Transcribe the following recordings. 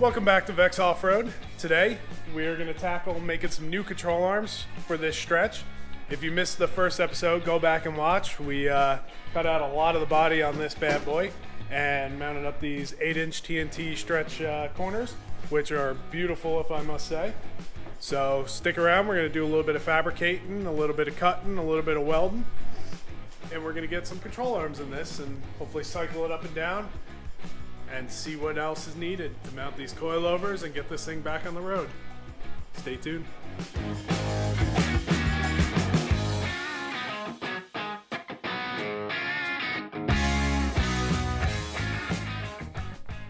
Welcome back to Vex Offroad. Today we are going to tackle making some new control arms for this stretch. If you missed the first episode, go back and watch. We cut out a lot of the body on this bad boy and mounted up these 8-inch TNT stretch corners, which are beautiful, if I must say. So stick around. We're going to do a little bit of fabricating, a little bit of cutting, a little bit of welding, and we're going to get some control arms in this and hopefully cycle it up and down and see what else is needed to mount these coilovers and get this thing back on the road. Stay tuned.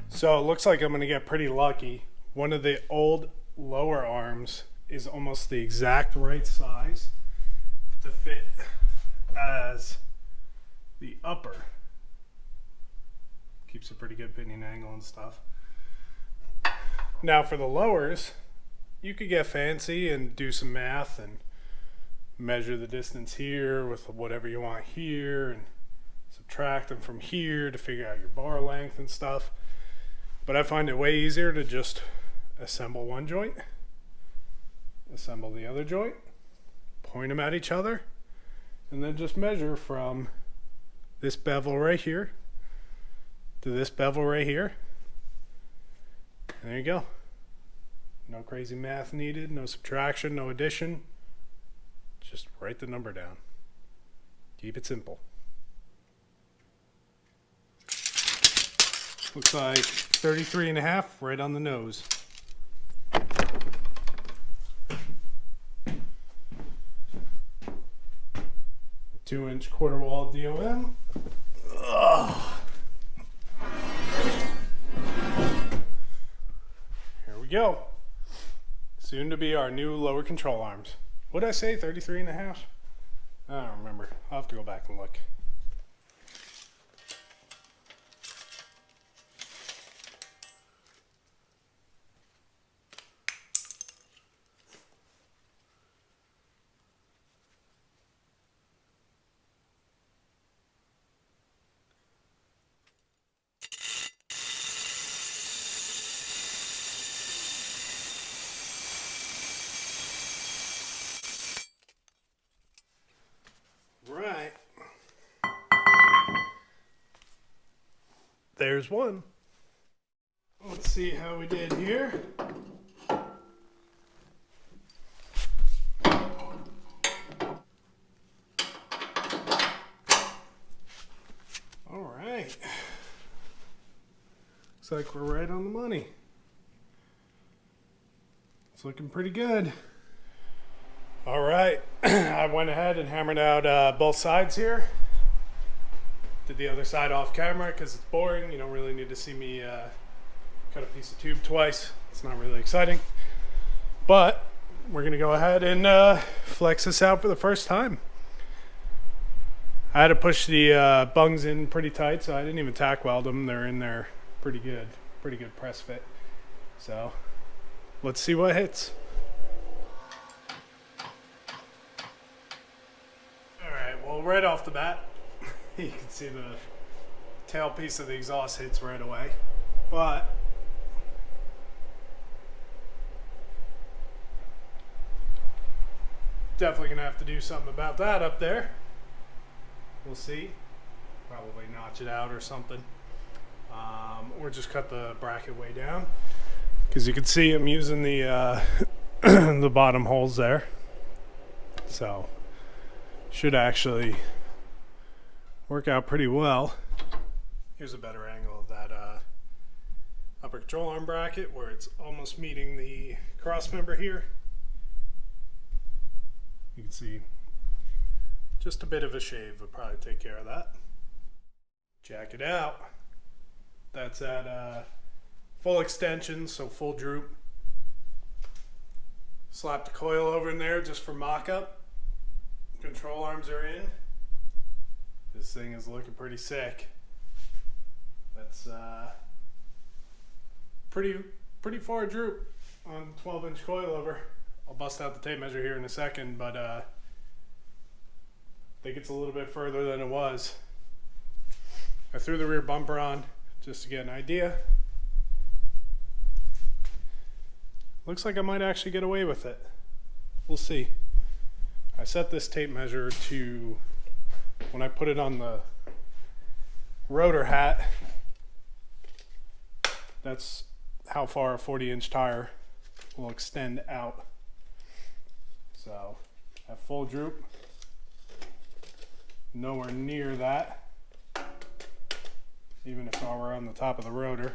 So it looks like I'm going to get pretty lucky. One of the old lower arms is almost the exact right size to fit as the upper. Keeps a pretty good pinion angle and stuff. Now for the lowers, you could get fancy and do some math and measure the distance here with whatever you want here and subtract them from here to figure out your bar length and stuff. But I find it way easier to just assemble one joint, assemble the other joint, point them at each other, and then just measure from this bevel right here to this bevel right here. And there you go. No crazy math needed, no subtraction, no addition. Just write the number down. Keep it simple. Looks like 33.5 right on the nose. Two-inch quarter wall DOM. Ugh. Go. Soon to be our new lower control arms. What did I say, 33.5? I don't remember. I'll have to go back and look. Right. There's one. Let's see how we did here. All right. Looks like we're right on the money. It's looking pretty good. All right, I went ahead and hammered out both sides here. Did the other side off camera because it's boring. You don't really need to see me cut a piece of tube twice. It's not really exciting. But we're gonna go ahead and flex this out for the first time. I had to push the bungs in pretty tight, so I didn't even tack weld them. They're in there pretty good press fit. So let's see what hits. Well, right off the bat, you can see the tail piece of the exhaust hits right away, but definitely gonna have to do something about that up there. We'll see. Probably notch it out or something, or just cut the bracket way down, because you can see I'm using the the bottom holes there, so should actually work out pretty well. Here's a better angle of that upper control arm bracket where it's almost meeting the cross member here. You can see just a bit of a shave would probably take care of that. Jack it out. That's at full extension, so full droop. Slap the coil over in there just for mock-up. Control arms are in. This thing is looking pretty sick. That's pretty far droop on 12-inch coilover. I'll bust out the tape measure here in a second, but I think it's a little bit further than it was. I threw the rear bumper on just to get an idea. looks like I might actually get away with it. We'll see. I set this tape measure to, when I put it on the rotor hat, that's how far a 40-inch tire will extend out. So at full droop, nowhere near that, even if I were on the top of the rotor.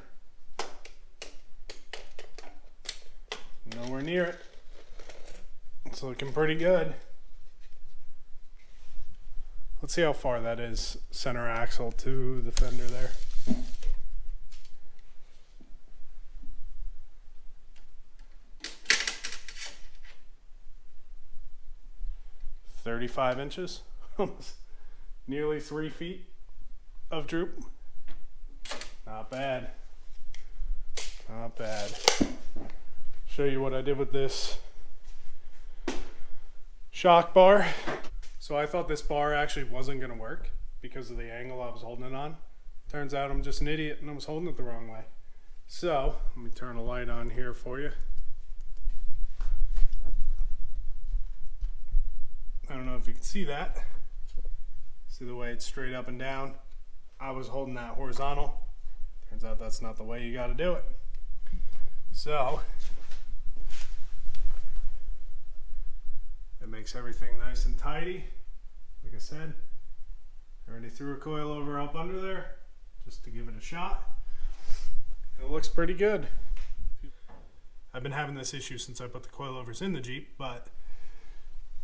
Nowhere near it. It's looking pretty good. Let's see how far that is, center axle to the fender there. 35 inches, almost nearly 3 feet of droop. Not bad. Not bad. Show you what I did with this shock bar. So I thought this bar actually wasn't going to work because of the angle I was holding it on. Turns out I'm just an idiot and I was holding it the wrong way. So let me turn a light on here for you. I don't know if you can see that. See the way it's straight up and down? I was holding that horizontal. Turns out that's not the way you got to do it. So it makes everything nice and tidy. Like I said, I already threw a coilover up under there just to give it a shot. It looks pretty good. I've been having this issue since I put the coilovers in the Jeep, but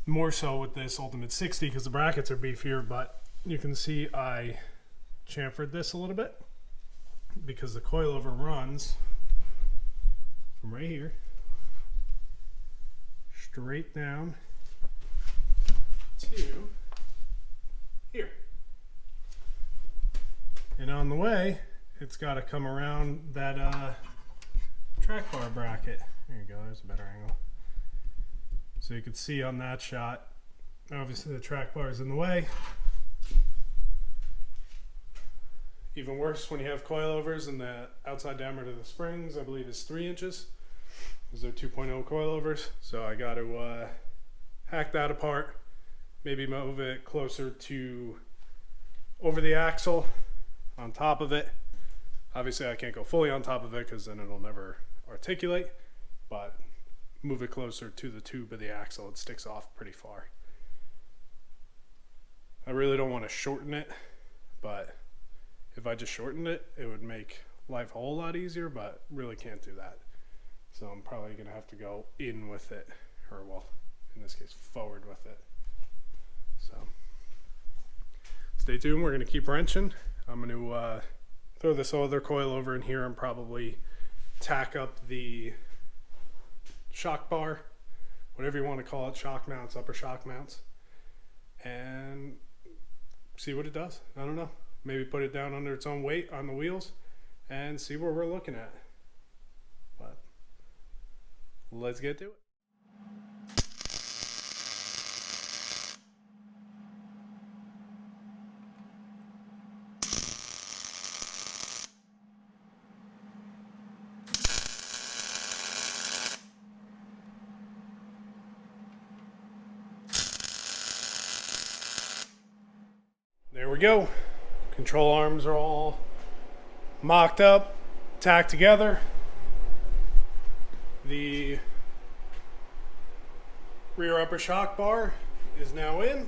more so with this Ultimate 60 because the brackets are beefier. But you can see I chamfered this a little bit because the coilover runs from right here straight down to here, and on the way it's got to come around that track bar bracket. There you go, there's a better angle. So you can see on that shot, obviously the track bar is in the way. Even worse when you have coilovers and the outside diameter of the springs, I believe, is 3 inches. These are 2.0 coilovers. So I got to hack that apart, maybe move it closer to over the axle, on top of it. Obviously I can't go fully on top of it because then it'll never articulate, but move it closer to the tube of the axle. It sticks off pretty far. I really don't want to shorten it, but if I just shortened it, it would make life a whole lot easier, but really can't do that. So I'm probably going to have to go in with it, or well, in this case, forward with it. So stay tuned. We're going to keep wrenching. I'm going to throw this other coil over in here and probably tack up the shock bar, whatever you want to call it, shock mounts, upper shock mounts, and see what it does. I don't know. Maybe put it down under its own weight on the wheels and see what we're looking at. But let's get to it. There we go. Control arms are all mocked up, tacked together. The rear upper shock bar is now in.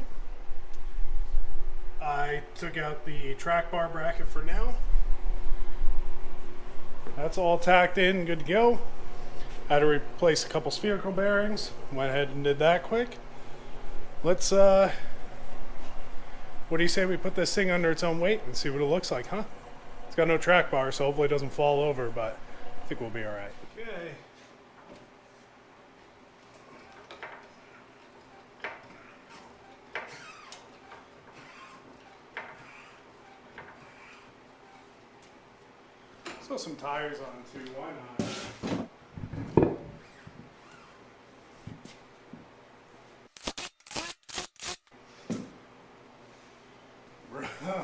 I took out the track bar bracket for now. That's all tacked in, good to go. I had to replace a couple spherical bearings. Went ahead and did that quick. Let's what do you say we put this thing under its own weight and see what it looks like, huh? It's got no track bar, so hopefully it doesn't fall over, but I think we'll be all right. Okay. Let's throw some tires on too, why not?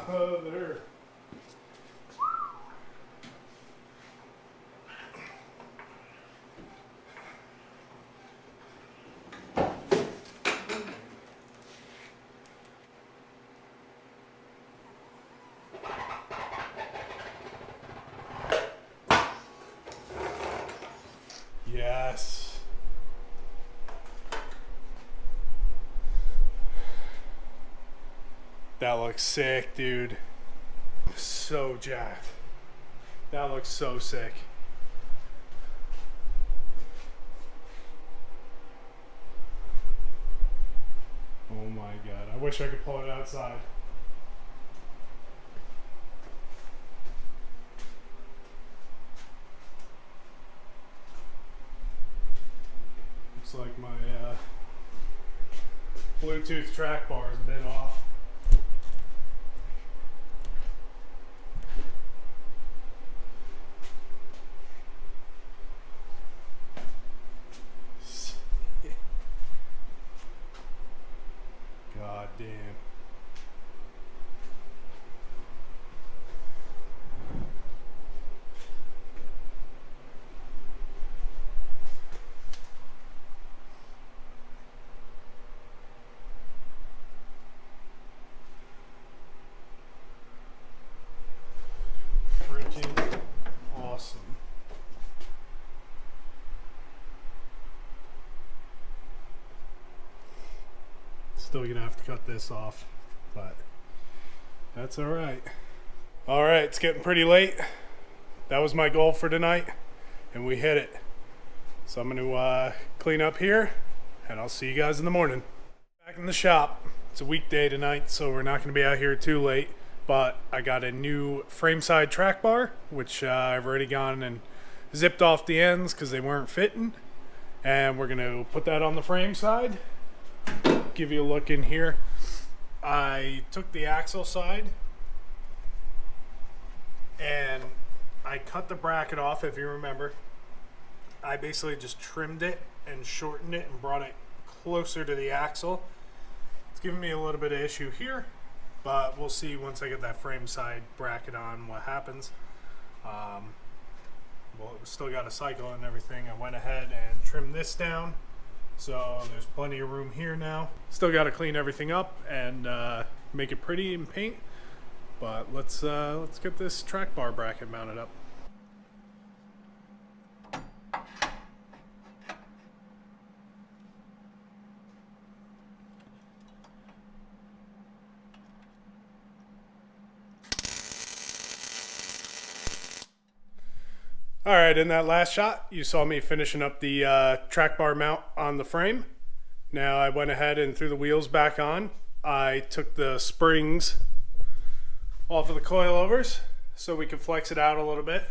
Brother. Yes. That looks sick, dude. So jacked. That looks so sick. Oh my god. I wish I could pull it outside. Looks like my Bluetooth track bar has been off. God damn. Freaking awesome. Still gonna have to cut this off, but that's all right. All right, it's getting pretty late. That was my goal for tonight, and we hit it. So I'm gonna clean up here, and I'll see you guys in the morning. Back in the shop. It's a weekday tonight, so we're not gonna be out here too late, but I got a new frame side track bar, which I've already gone and zipped off the ends because they weren't fitting, and we're gonna put that on the frame side. Give you a look in here. I took the axle side and I cut the bracket off. If you remember, I basically just trimmed it and shortened it and brought it closer to the axle. It's giving me a little bit of issue here, but we'll see once I get that frame side bracket on what happens. Well, it still got a cycle and everything. I went ahead and trimmed this down, so there's plenty of room here now. Still got to clean everything up and make it pretty and paint. But let's get this track bar bracket mounted up. All right, in that last shot, you saw me finishing up the track bar mount on the frame. Now I went ahead and threw the wheels back on. I took the springs off of the coilovers so we could flex it out a little bit.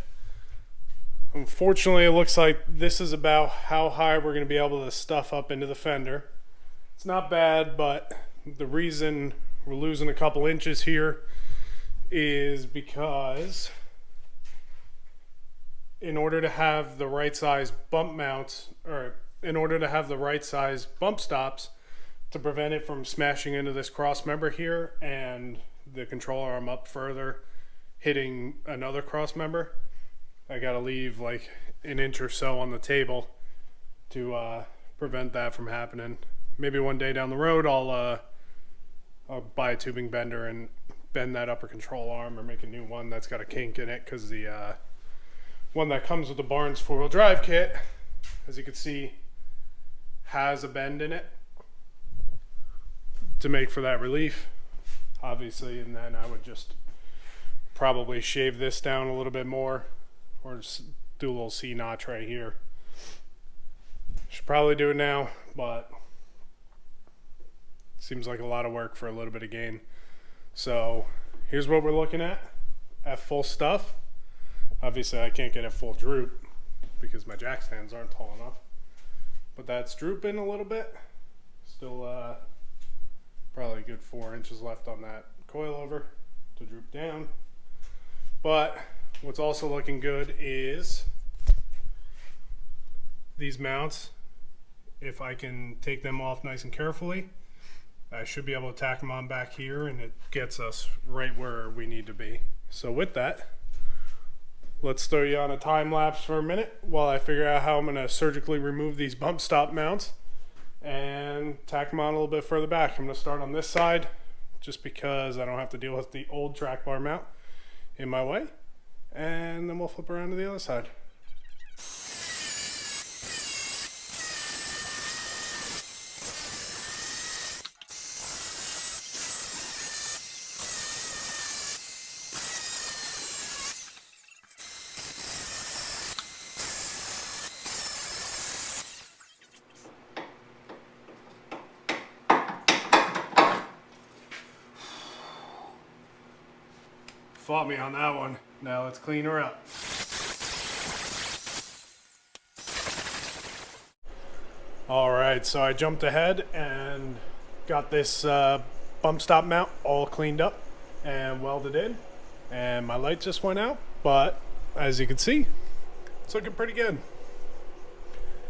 Unfortunately, it looks like this is about how high we're going to be able to stuff up into the fender. It's not bad, but the reason we're losing a couple inches here is because in order to have the right size bump mounts, or in order to have the right size bump stops to prevent it from smashing into this cross member here and the control arm up further hitting another cross member, I gotta leave like an inch or so on the table to prevent that from happening. Maybe one day down the road I'll buy a tubing bender and bend that upper control arm or make a new one that's got a kink in it, because the one that comes with the Barnes four-wheel drive kit, as you can see, has a bend in it to make for that relief, obviously. And then I would just probably shave this down a little bit more, or just do a little C notch right here. Should probably do it now, but it seems like a lot of work for a little bit of gain. So here's what we're looking at full stuff. Obviously I can't get it full droop because my jack stands aren't tall enough, but that's drooping a little bit. Still probably a good 4 inches left on that coilover to droop down. But what's also looking good is these mounts. If I can take them off nice and carefully, I should be able to tack them on back here, and it gets us right where we need to be. So with that, let's throw you on a time lapse for a minute while I figure out how I'm going to surgically remove these bump stop mounts and tack them on a little bit further back. I'm going to start on this side just because I don't have to deal with the old track bar mount in my way, and then we'll flip around to the other side. fought me on that one. Now let's clean her up. All right, so I jumped ahead and got this bump stop mount all cleaned up and welded in, and my light just went out, but as you can see, it's looking pretty good.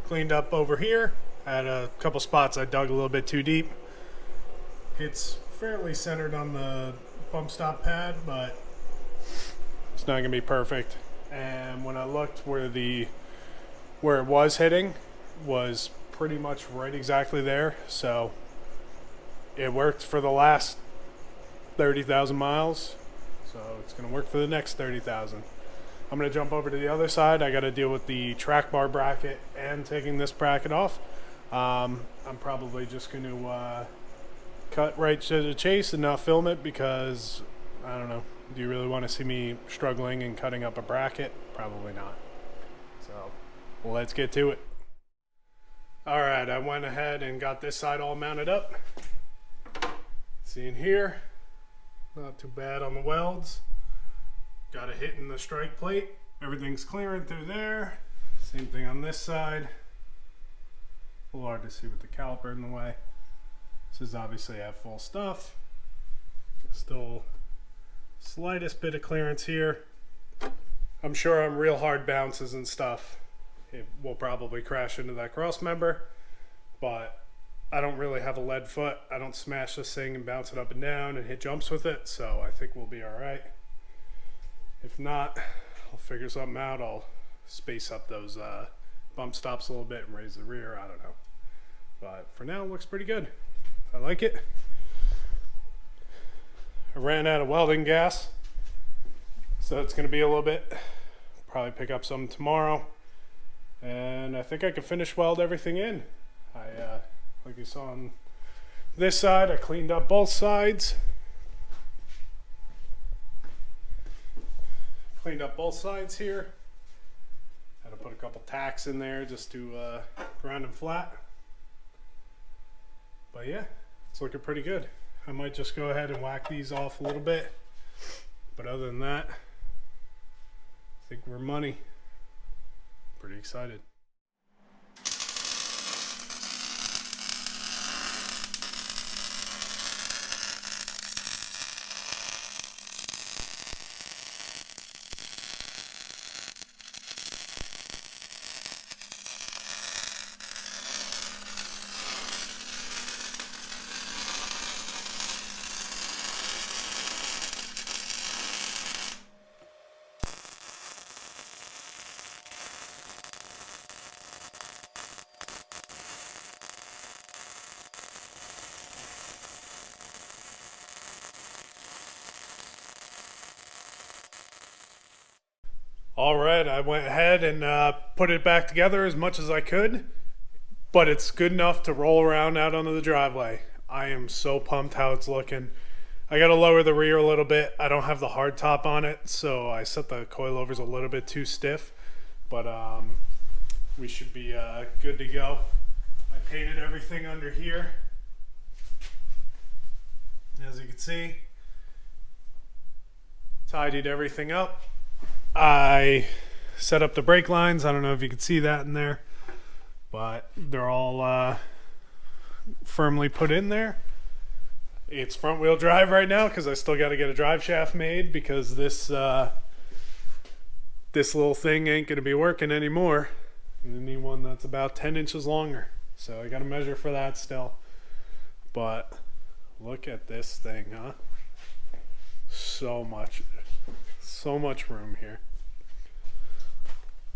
Cleaned up over here. Had a couple spots I dug a little bit too deep. It's fairly centered on the bump stop pad, but it's not gonna be perfect. And when I looked where it was hitting was pretty much right exactly there, so it worked for the last 30,000 miles, so it's gonna work for the next 30,000. I'm gonna jump over to the other side. I gotta deal with the track bar bracket and taking this bracket off. I'm probably just gonna cut right to the chase and not film it because I don't know, do you really want to see me struggling and cutting up a bracket? Probably not. So let's get to it. Alright, I went ahead and got this side all mounted up. See in here, not too bad on the welds. Got it hitting the strike plate. Everything's clearing through there. Same thing on this side. A little hard to see with the caliper in the way. This is obviously at full stuff. Still slightest bit of clearance here. I'm sure on real hard bounces and stuff, it will probably crash into that cross member, but I don't really have a lead foot. I don't smash this thing and bounce it up and down and hit jumps with it, so I think we'll be all right. If not, I'll figure something out. I'll space up those bump stops a little bit and raise the rear. I don't know. But for now, it looks pretty good. I like it. I ran out of welding gas, so it's going to be a little bit. Probably pick up some tomorrow. And I think I can finish weld everything in. Like you saw on this side, I cleaned up both sides. Cleaned up both sides here. Had to put a couple tacks in there just to ground them flat. But yeah, it's looking pretty good. I might just go ahead and whack these off a little bit. But other than that, I think we're money. Pretty excited. All right, I went ahead and put it back together as much as I could, but it's good enough to roll around out onto the driveway. I am so pumped how it's looking. I got to lower the rear a little bit. I don't have the hard top on it, so I set the coilovers a little bit too stiff, but we should be good to go. I painted everything under here, as you can see. Tidied everything up. I set up the brake lines. I don't know if you can see that in there, but they're all firmly put in there. It's front wheel drive right now because I still got to get a drive shaft made because this little thing ain't going to be working anymore. I need one that's about 10 inches longer, so I got to measure for that still. But look at this thing, huh? So much room here.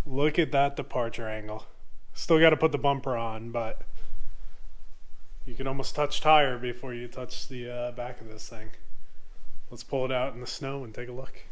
Look at that departure angle. Still got to put the bumper on, but you can almost touch tire before you touch the back of this thing. Let's pull it out in the snow and take a look.